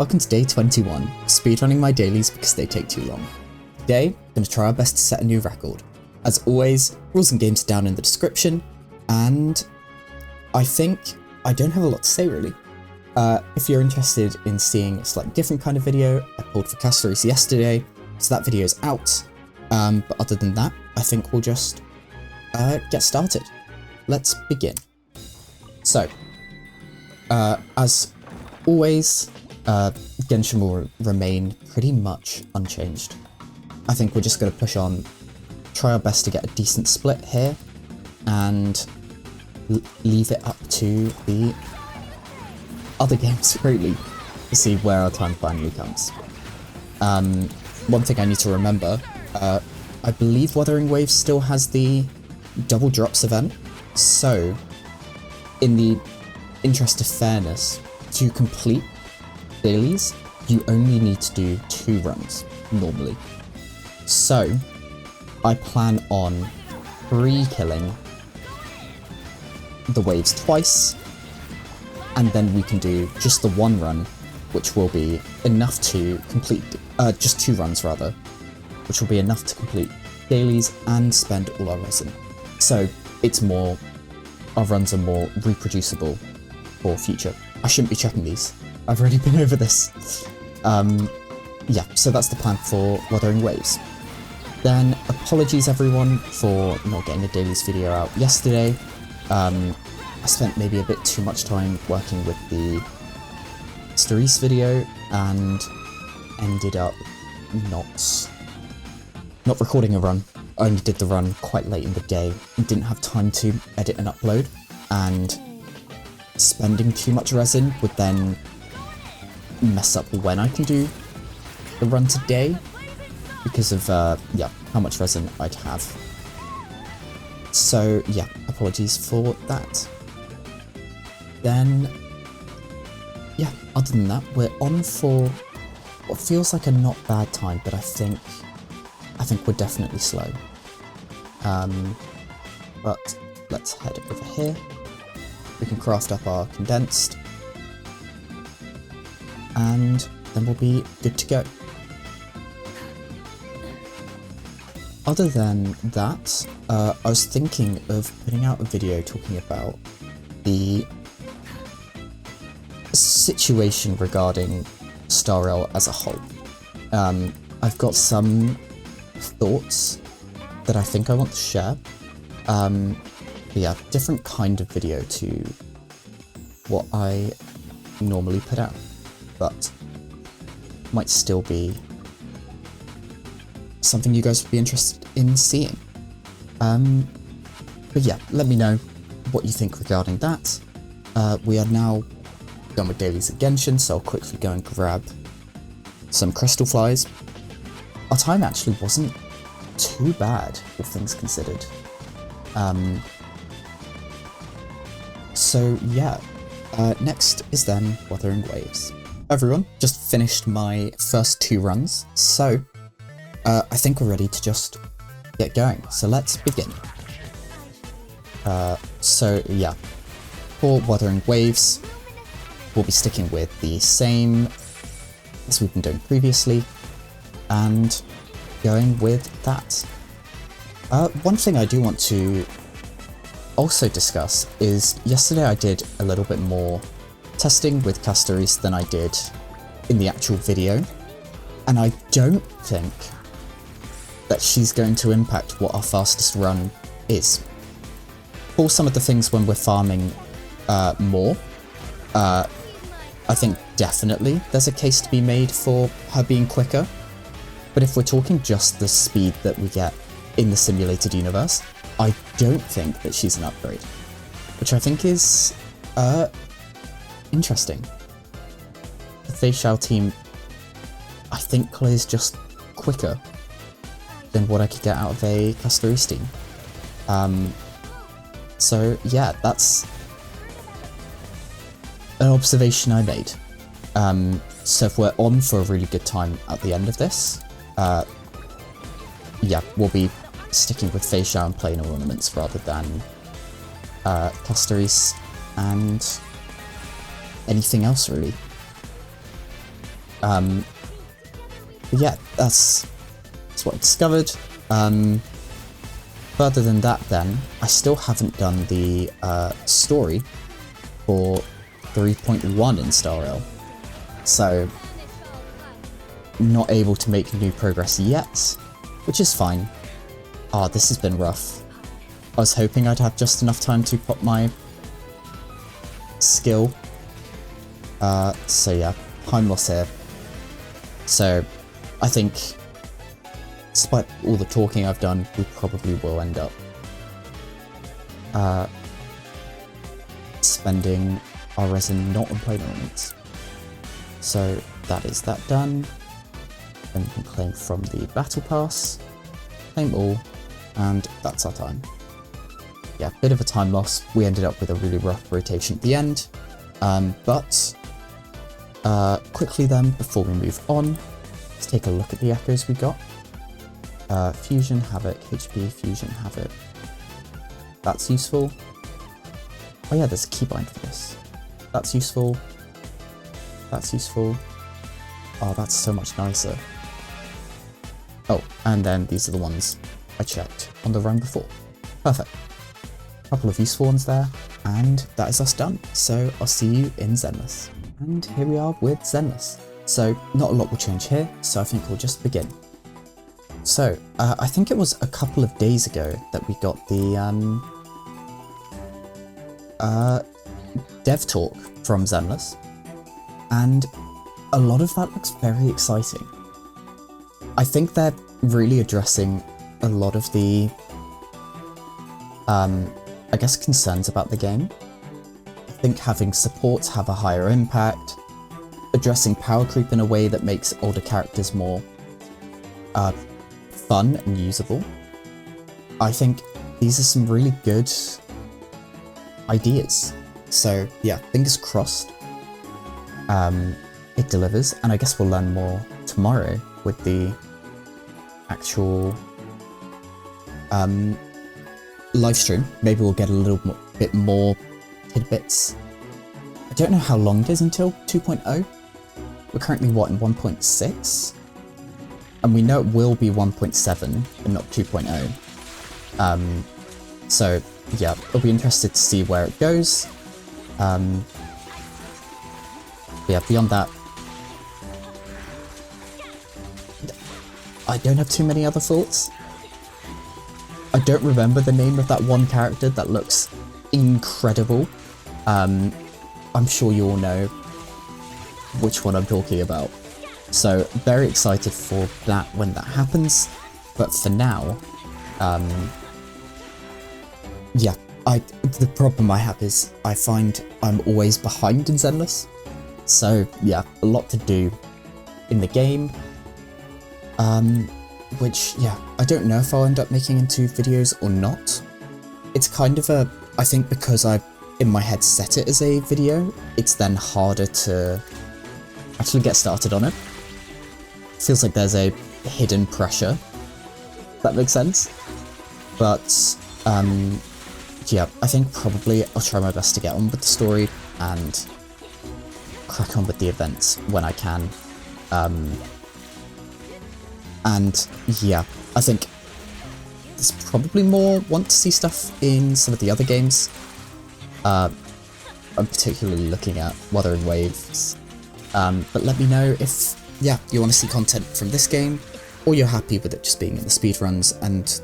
Welcome to day 21, speedrunning my dailies because they take too long. Today, I'm going to try our best to set a new record. As always, rules and games are down in the description, and I think I don't have a lot to say really. If you're interested in seeing a slightly different kind of video, I pulled for Castaries yesterday, so that video is out. But other than that, I think we'll just get started. Let's begin. So, as always, Genshin will remain pretty much unchanged. I think we're just going to push on, try our best to get a decent split here, and leave it up to the other games really to see where our time finally comes. One thing I need to remember, I believe Wuthering Waves still has the double drops event, so in the interest of fairness, to complete dailies, you only need to do 2 runs normally. So I plan on pre-killing the waves twice, and then we can do just the 1 run, which will be enough to complete, just 2 runs rather, which will be enough to complete dailies and spend all our resin. So it's more, our runs are more reproducible for future. I shouldn't be checking these. I've already been over this. Yeah, so that's the plan for Wuthering Waves. Then, apologies everyone for not getting a dailies video out yesterday. I spent maybe a bit too much time working with the Stories video and ended up not recording a run. I only did the run quite late in the day and didn't have time to edit and upload, and spending too much resin would then mess up when I can do the run today because of yeah, how much resin I'd have. So yeah, apologies for that. Then yeah, other than that, we're on for what feels like a not bad time, but I think we're definitely slow. But let's head over here. We can craft up our condensed, and then we'll be good to go. Other than that, I was thinking of putting out a video talking about the situation regarding Star Rail as a whole. I've got some thoughts that I think I want to share. Yeah, different kind of video to what I normally put out, but might still be something you guys would be interested in seeing. But yeah, let me know what you think regarding that. We are now done with dailies at Genshin, so I'll quickly go and grab some crystal flies. Our time actually wasn't too bad, all things considered. So yeah, next is then Wuthering Waves. Everyone, just finished my first 2 runs, so I think we're ready to just get going. So let's begin. So yeah, for Wuthering Waves, we'll be sticking with the same as we've been doing previously, and going with that. One thing I do want to also discuss is yesterday I did a little bit more testing with Castaries than I did in the actual video, and I don't think that she's going to impact what our fastest run is. For some of the things when we're farming more, I think definitely there's a case to be made for her being quicker, but if we're talking just the speed that we get in the simulated universe, I don't think that she's an upgrade, which I think is interesting. The Feixiao team, I think, plays just quicker than what I could get out of a Castaries team. So yeah, that's an observation I made. So if we're on for a really good time at the end of this, yeah, we'll be sticking with Feixiao and planar ornaments rather than Castaries and anything else really. But yeah, that's what I discovered. Further than that then, I still haven't done the story for 3.1 in Star Rail. So, not able to make new progress yet, which is fine. Ah, this has been rough. I was hoping I'd have just enough time to pop my skill. So yeah, time loss here. So, I think, despite all the talking I've done, we probably will end up spending our resin not on plane ornaments. So that is that done. Then we can claim from the battle pass, claim all, and that's our time. Yeah, bit of a time loss. We ended up with a really rough rotation at the end, but quickly then, before we move on, let's take a look at the echoes we got. Fusion, Havoc, HP, Fusion, Havoc. That's useful. Oh yeah, there's a keybind for this. That's useful. That's useful. Oh, that's so much nicer. Oh, and then these are the ones I checked on the run before. Perfect. Couple of useful ones there, and that is us done. So I'll see you in Zenless. And here we are with Zenless. So not a lot will change here, so I think we'll just begin. So, I think it was a couple of days ago that we got the dev talk from Zenless, and a lot of that looks very exciting. I think they're really addressing a lot of the, I guess, concerns about the game. I think having supports have a higher impact, addressing power creep in a way that makes older characters more fun and usable. I think these are some really good ideas. So yeah, fingers crossed it delivers, and I guess we'll learn more tomorrow with the actual live stream. Maybe we'll get a little bit more tidbits. I don't know how long it is until 2.0. We're currently, what, in 1.6? And we know it will be 1.7, but not 2.0. So, yeah, I'll be interested to see where it goes. Yeah, beyond that, I don't have too many other thoughts. I don't remember the name of that one character that looks incredible. I'm sure you all know which one I'm talking about. So, very excited for that when that happens, but for now, yeah, the problem I have is I find I'm always behind in Zenless, so yeah, a lot to do in the game, which, yeah, I don't know if I'll end up making into videos or not. It's kind of a, I think because I, in my head, set it as a video, it's then harder to actually get started on it. Feels like there's a hidden pressure, if that makes sense. But, yeah, I think probably I'll try my best to get on with the story and crack on with the events when I can. And, yeah, I think there's probably more want to see stuff in some of the other games. I'm particularly looking at Wuthering Waves. But let me know if, yeah, you want to see content from this game, or you're happy with it just being in the speedruns and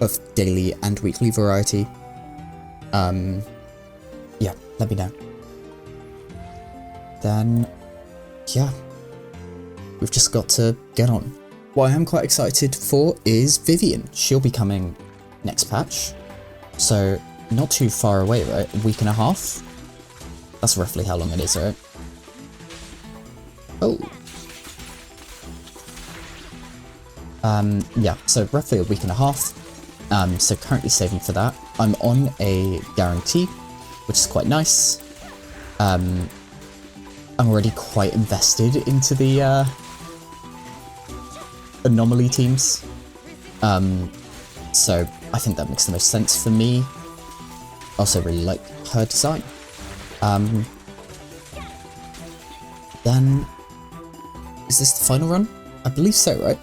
of daily and weekly variety. Yeah, let me know. Then, yeah, we've just got to get on. What I am quite excited for is Vivian. She'll be coming next patch, so not too far away, right? A week and a half? That's roughly how long it is, right? Oh. Yeah, so roughly a week and a half. So currently saving for that. I'm on a guarantee, which is quite nice. I'm already quite invested into the anomaly teams. So I think that makes the most sense for me. Also really like her design. Then Is this the final run? I believe so, right?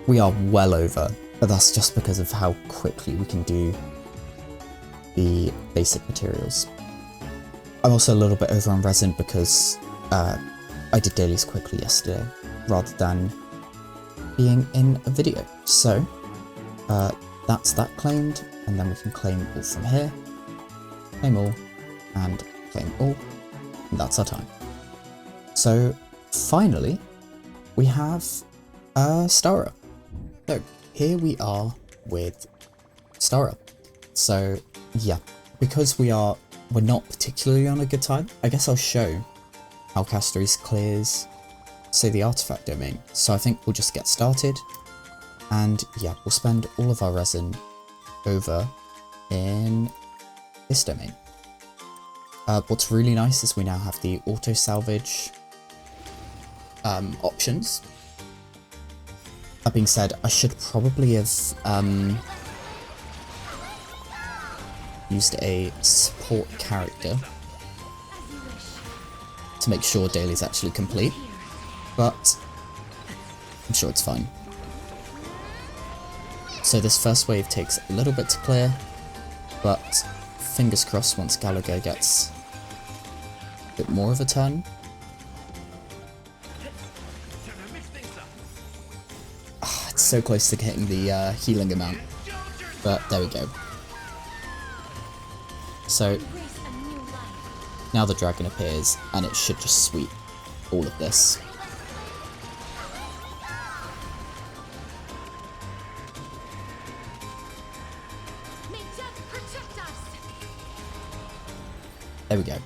We are well over, but that's just because of how quickly we can do the basic materials. I'm also a little bit over on resin because I did dailies quickly yesterday rather than being in a video. So that's that claimed, and then we can claim all from here, claim all, and claim all, and that's our time. So finally, we have Star Up. So here we are with Star Up. So yeah, because we're not particularly on a good time, I guess I'll show how Castories clears, say, the artifact domain. So I think we'll just get started, and yeah, we'll spend all of our resin over in this domain. What's really nice is we now have the auto salvage options. That being said, I should probably have used a support character to make sure Dailies actually complete, but I'm sure it's fine. So this first wave takes a little bit to clear, but fingers crossed once Gallagher gets a bit more of a turn. It's so close to getting the healing amount, but there we go. So now the dragon appears, and it should just sweep all of this. There we go.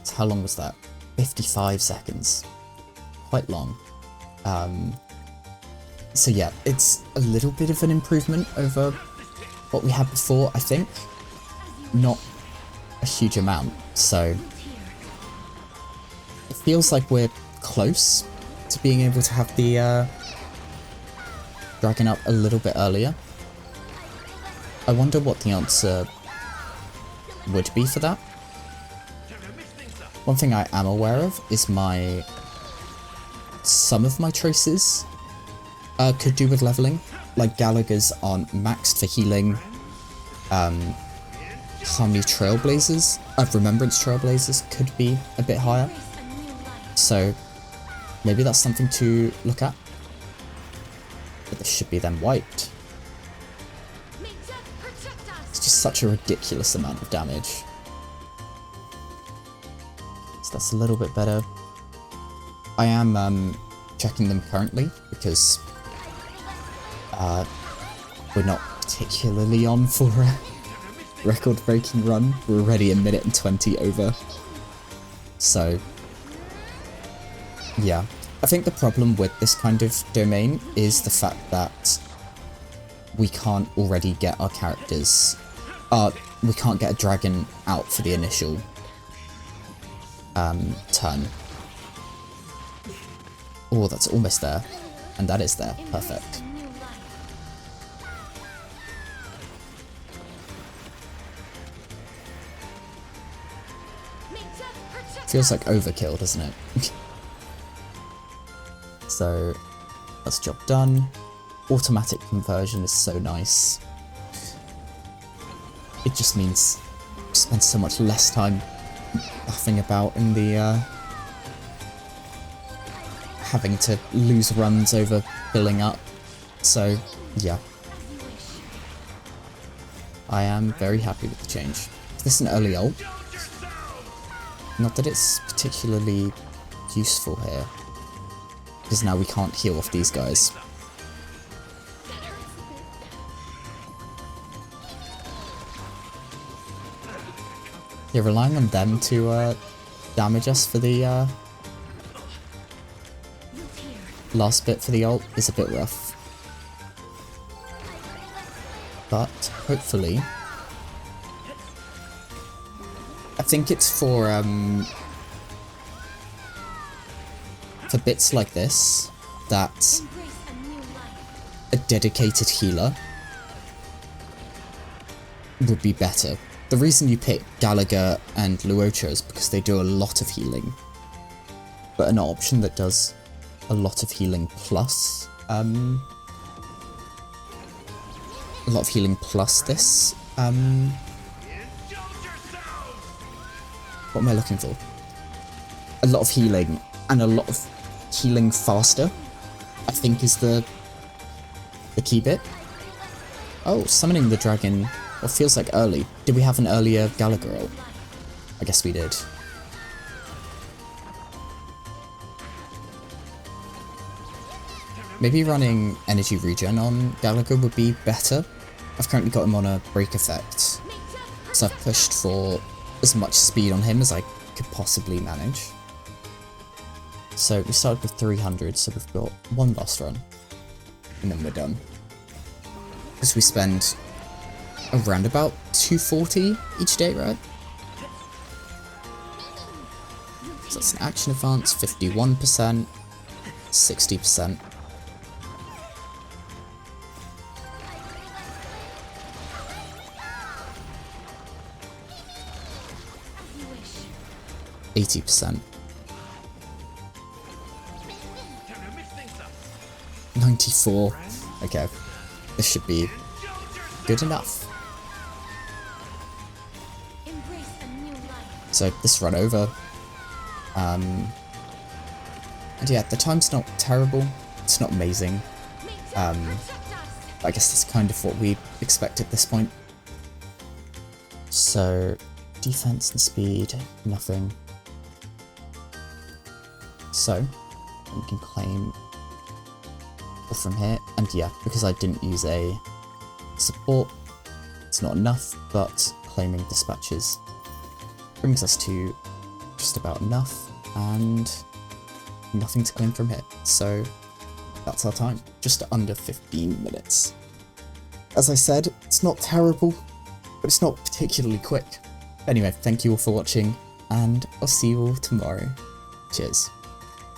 So how long was that? 55 seconds. Quite long. So yeah, it's a little bit of an improvement over what we had before, I think. Not a huge amount, so it feels like we're close to being able to have the dragon up a little bit earlier. I wonder what the answer would be for that. One thing I am aware of is some of my choices could do with leveling. Like Gallagher's aren't maxed for healing. Harmony Trailblazers, Remembrance Trailblazers could be a bit higher. So maybe that's something to look at. But this should be then wiped. It's just such a ridiculous amount of damage. So that's a little bit better. I am checking them currently because we're not particularly on for a record-breaking run. We're already a minute and 20 over. So yeah, I think the problem with this kind of domain is the fact that we can't already get our characters, we can't get a dragon out for the initial turn. Oh, that's almost there, and that is there. Perfect. Feels like overkill, doesn't it? So that's job done. Automatic conversion is so nice. It just means spend so much less time faffing about in the having to lose runs over filling up. So yeah, I am very happy with the change. Is this an early ult? Not that it's particularly useful here, because now we can't heal off these guys. Yeah, relying on them to damage us for the last bit for the ult is a bit rough. But hopefully, I think it's for bits like this that a dedicated healer would be better. The reason you pick Gallagher and Luocha is because they do a lot of healing. but an option that does a lot of healing plus, this, what am I looking for? A lot of healing, and a lot of healing faster, I think is the key bit. Oh, summoning the dragon, what feels like early. Did we have an earlier Gallagher ult? I guess we did. Maybe running energy regen on Gallagher would be better. I've currently got him on a break effect, so I've pushed for as much speed on him as I could possibly manage. So we started with 300, so we've got one last run, and then we're done. Because we spend around about 240 each day, right? So that's an action advance, 51%, 60%. %. 94. Okay, this should be good enough. So this run over. And yeah, the time's not terrible. It's not amazing. I guess that's kind of what we expect at this point. So defense and speed, nothing. So we can claim from here, and yeah, because I didn't use a support, it's not enough, but claiming dispatches brings us to just about enough, and nothing to claim from here. So that's our time, just under 15 minutes. As I said, it's not terrible, but it's not particularly quick. Anyway, thank you all for watching, and I'll see you all tomorrow. Cheers.